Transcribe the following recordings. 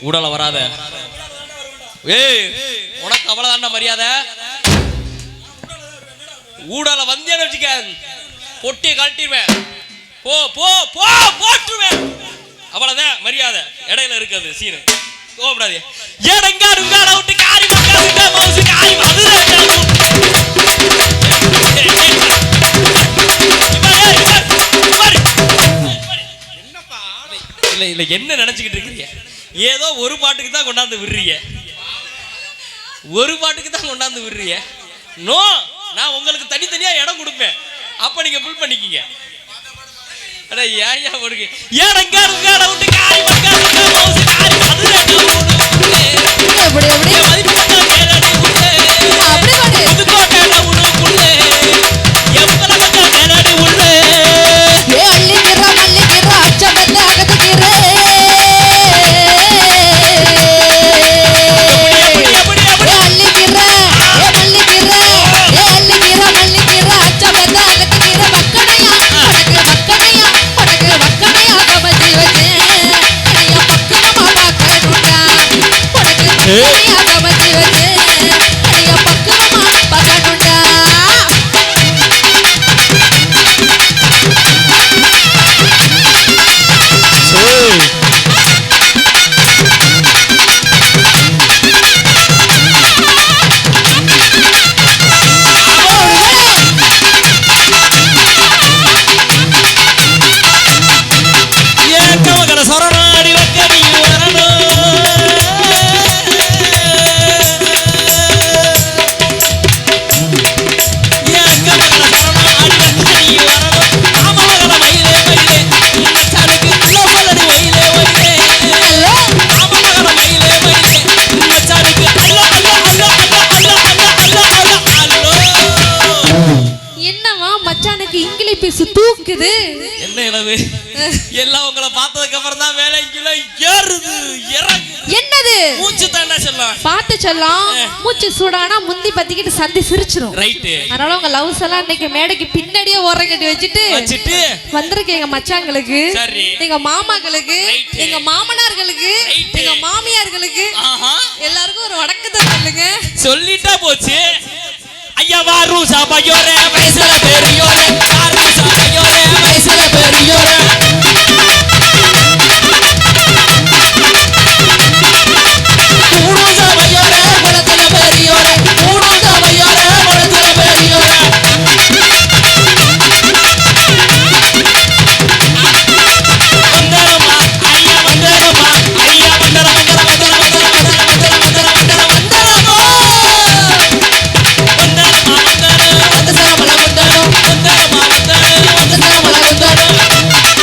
ஊடல வராத. உனக்கு அவ்வளவுதான்டா மரியாதை. ஊடல வந்தேன்னு வச்சுக்க பொட்டியை கழட்டிடுவேன். போ போ போ போட்டுருவேன். அவ்வளவுதான் மரியாதை. இடையில இருக்குது சீனு. கோபப்படாதே. விட்டு காரி மவுசு காரி இல்ல என்ன நினைச்சுக்கிட்டு இருக்கீங்க? ஏதோ ஒரு பாட்டுக்கு தான் கொண்டாந்து விடுறீங்க. ஒரு பாட்டுக்கு தான் கொண்டாந்து விடுறீங்க. நோ, நான் உங்களுக்கு தனித்தனியா இடம் கொடுப்பேன். அப்ப நீங்க புல் பண்ணிக்கீங்க. அட ஏயா போடுங்க. விட்டு காரி மவுசு காரி தூக்குது. என்ன இளவு எல்லாம் உங்களை பார்த்ததுக்கு அப்புறம் தான் வேலைக்குள்ள ஏறுது இறங்கு. என்னது மூச்சு தாண்டா செல்லம். பார்த்து செல்லம். மூச்சு சூடானா முந்தி பத்திக்கிட்டு சந்தி சிரிச்சிரும். ரைட். அதனால உங்க லவ்ஸ் எல்லாம் இன்னைக்கு மேடைக்கு பின்னாடியே ஓரங்கட்டி வச்சிட்டு வந்திருக்கேன். எங்க மச்சாங்களுக்கு, எங்க மாமாக்களுக்கு, எங்க மாமனார்களுக்கு, எங்க மாமியார்களுக்கு எல்லாருக்கும் ஒரு வணக்கத்தை சொல்லுங்க. சொல்லிட்டா போச்சு. ஐயா வாரூசா பையோரே வயசுல பெரியோரே, வாரூசா பையோரே வயசுல பெரியோரே, ஊரூசா பையோரே குளத்துல பெரியோரே, ஊரூசா பையோரே குளத்துல பெரியோரே. வந்தரமா ஐயா வந்தரமா, ஐயா வந்தர வந்தர வந்தர வந்தர வந்தர வந்தர வந்தரமா. வந்தரமா வந்தர வந்தர மல வந்தர வந்தரமா வந்தர வந்தர மல வந்தர.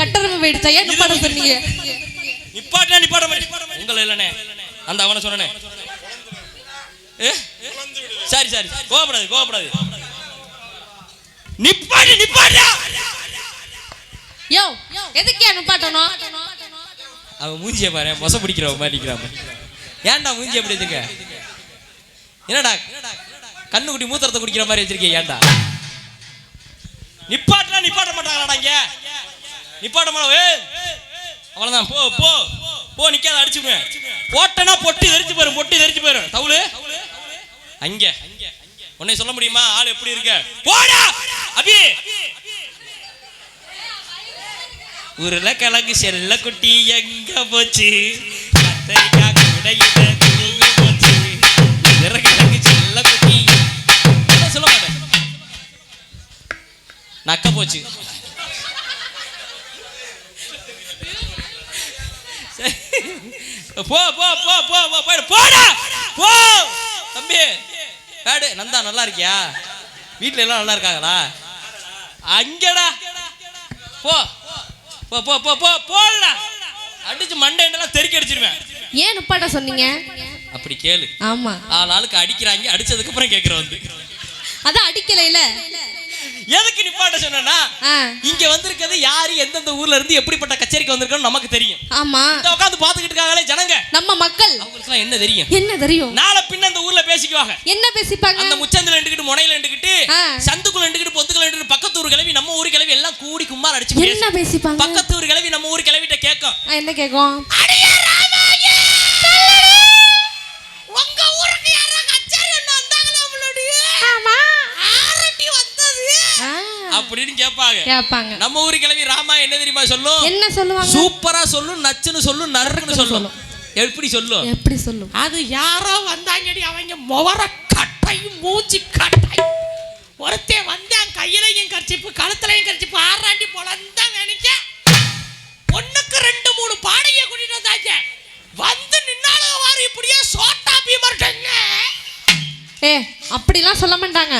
கட்டரம்பு போயிடுச்சா? ஏன் நிப்பாட்ட சொன்னீங்க? நிப்பாட்ட உங்களை இல்லனே அந்த அவனை சொன்னனே. சரி கோபப்படாது நிப்பாட்டா. யோ எதுக்கே நிப்பாட்டணும்? அவன் மூஞ்சிய பாரு, மொச பிடிக்கிறவ மாதிரி நிக்கிறான். ஏன்டா மூஞ்சி எப்படி வச்சுக்க? என்னடா கண்ணுக்குட்டி மூத்திரத்தை குடிக்கிற மாதிரி வச்சிருக்கீங்க? ஏன்டா நிப்பாட்ட மாட்டாங்களாடா இங்க? நிப்பாட்ட மாட்டா. அவ்வளவுதான், போ நிக்காத, அடிச்சுடுவேன். போட்டனா பொட்டி தெரிச்சு போயிரும். தவுளு அங்க உன்னை சொல்ல முடியுமா? ஆள் எப்படி இருக்க? போடா அபி. உருளைக்கிழங்கு செல்ல குட்டி எங்க போச்சு? கத்தரிக்காய் குடையில தூங்கு போச்சு. உருளைக்கிழங்கு செல்ல குட்டி சொல்ல மாட்டேன், நக்க போச்சு. போடா போ தம்பி. பேடு நந்தா, நல்லா இருக்கியா? வீட்டுல எல்லாம் நல்லா இருக்காங்களா? அங்கடா போ போடா. அடிச்சு மண்டையெல்லாம் தெறிக்க அடிச்சிருவேன். ஏன் நிப்பாட்ட சொன்னீங்க? அப்படி கேளு. ஆமா, ஆளுக்கு அடிக்கிறாங்க, அடிச்சதுக்கு அப்புறம் கேக்குற வந்து அதான் அடிக்கல. எதுக்கு நிப்பாட்ட சொன்னா, இங்க வந்திருக்கிறது யாரு, எந்தெந்த ஊர்ல இருந்து எப்படிப்பட்ட கச்சேரிக்கு வந்திருக்கோம் நமக்கு தெரியும். ஆமா, உட்காந்து பாத்துக்கிட்டு இருக்காங்களே ஜனங்க, நம்ம மக்கள். அவங்களுக்கு என்ன தெரியும்? நாளை பின்ன அந்த ஊர்ல பேசிக்குவாங்க. என்ன பேசிப்பாங்க? அந்த முச்சந்தில நின்னுக்கிட்டு, முனையில நின்னுக்கிட்டு, சந்துக்குள்ள நின்னுக்கிட்டு, பொந்துக்குள்ள நின்னுக்கிட்டு, பக்கத்து ஊர் கிளவி நம்ம ஊர் கிளவி எல்லாம் கூடி கும்மார் அடிச்சு என்ன பேசிப்பாங்க? பக்கத்து ஊர் கிளவி நம்ம ஊர் கிளவிட்ட கேட்கும். என்ன கேட்கும்? உங்க ஊருக்கு யாரா கச்சேரி ஒண்ணு வந்தாங்களா? அவளுடைய ஆமா ஆரட்டி வந்தது அப்படின்னு கேட்பாங்க. நம்ம ஊர் கிளவி ராமா என்ன தெரியுமா சொல்லும்? என்ன சொல்லுவாங்க? சூப்பரா சொல்லும், நச்சுன்னு சொல்லும், நறுக்குன்னு சொல்லும். எப்படி சொல்லும்? அது யாரோ வந்தாங்கடி, அவங்க முவர கட்டையும் மூஞ்சி கட்டை, ஒருத்தே வந்தான் கையிலையும் கர்ச்சிப்பு கழுத்துலையும் கர்ச்சிப்பு ஆறாண்டி போலந்தான் நினைக்க. ஒண்ணுக்கு 2-3 பாடையை கூட்டிட்டு வந்தாங்க. வந்து நின்னாலும் வாரு இப்படியே சோட்டா பீமர்ட்டங்க. அப்படிலாம் சொல்ல மாட்டாங்க.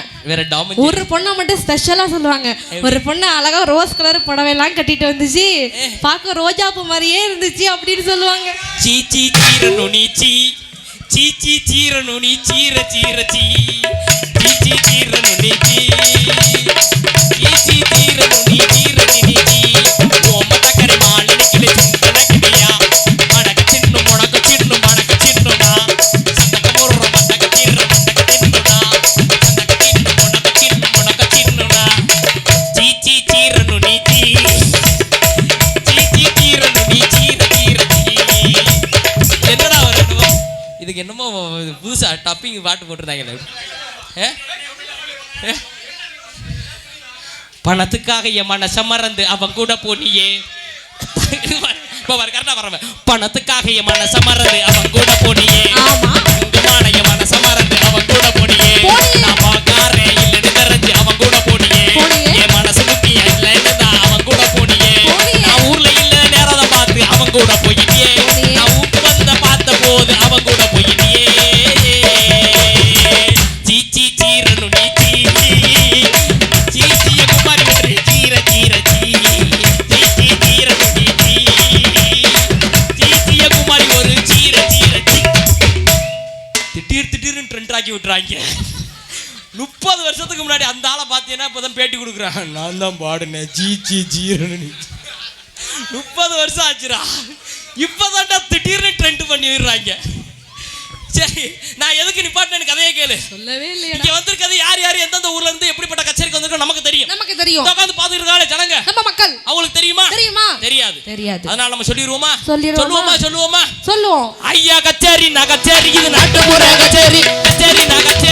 ஒரு பொண்ணை மட்டும் ஸ்பெஷலா சொல்லுவாங்க. ஒரு பொண்ணு அழகா ரோஸ் கலர் புடவை எல்லாம் கட்டிட்டு வந்துச்சு, பார்க்க ரோஜா பூ மாதிரியே இருந்துச்சு அப்படின்னு சொல்லுவாங்க. சீச்சி சீரனு நீ சீச்சி சீரனு நீ சீர சீரச்சி சீச்சி சீரனு நீ சீச்சி சீரனு நீ சீரனி நீ ஓம தக்கரை மாலினி கிளி சிந்தனக்கியா மடக்க சின்னு மொடக்க சின்னு மடக்க சின்னுடா சந்தக முர்ர மடக்க சின்ன மடக்க சின்னுடா சந்தக சின்னு மொடக்க சின்னு மொடக்க சின்னுடா சீச்சி சீரனு நீ சீச்சி சீரனு நீ சீர சீரச்சி. என்னடா வரணும்? இதுக்கு என்னமோ புதுசா டப்பிங் பாட்டு போட்டுருந்தாங்க. பணத்துக்காக என் மனச மறந்து அவன் கூட போனியே. கரெக்டா வரவன். பணத்துக்காக என் மனச மறந்து அவன் கூட போனியே. என் மனச மறந்து அவன் கூட போனியே. நான் பாக்காரே இல்லன்னு தெரிஞ்சு அவன் கூட போனியே. என் மனசு முக்கிய இல்லன்னு தான் அவன் கூட போனியே. நான் ஊர்ல இல்ல நேரத்தை பார்த்து அவன் கூட போயிட்டியே. நான் ஊருக்கு வந்த பார்த்த போது அவன் கூட போயிட்டியே. சீச்சி சீரனு நீ சீச்சிய குமாரி வெற்றி சீர சீரச்சி சீச்சி சீரனு நீ சீச்சிய குமாரி ஒரு சீர சீரச்சி. திடீர்னு ட்ரெண்ட் ஆக்கி விட்டுறாங்க. 30 வருஷத்துக்கு முன்னாடி அந்த ஆளை பார்த்தீங்கன்னா இப்போதான் பேட்டி கொடுக்குறான். நான் தான் பாடுனேன் சீச்சி சீரனு. 30 வருஷம் ஆச்சுரா. இப்போதான்டா திடீர்னு ட்ரெண்ட் பண்ணி விடுறாங்க. சரி, நான் எதுக்கு நிப்பாட்டினேன்னு கதையை கேளு. சொல்லவே இல்லை. இங்க வந்திருக்கிறது யார் எந்தெந்த ஊர்ல இருந்து எப்படிப்பட்ட கச்சேரிக்கு வந்திருக்கோம் நமக்கு தெரியும். உட்கார்ந்து பாத்துட்டு இருக்காங்க ஜனங்க, நம்ம மக்கள். அவங்களுக்கு தெரியுமா? தெரியாது. அதனால நம்ம சொல்லிடுவோமா? சொல்லுவோம். ஐயா கச்சேரி நான் கச்சேரி, இது நாட்டுப்புற கச்சேரி. கச்சேரி நான் கச்சேரி.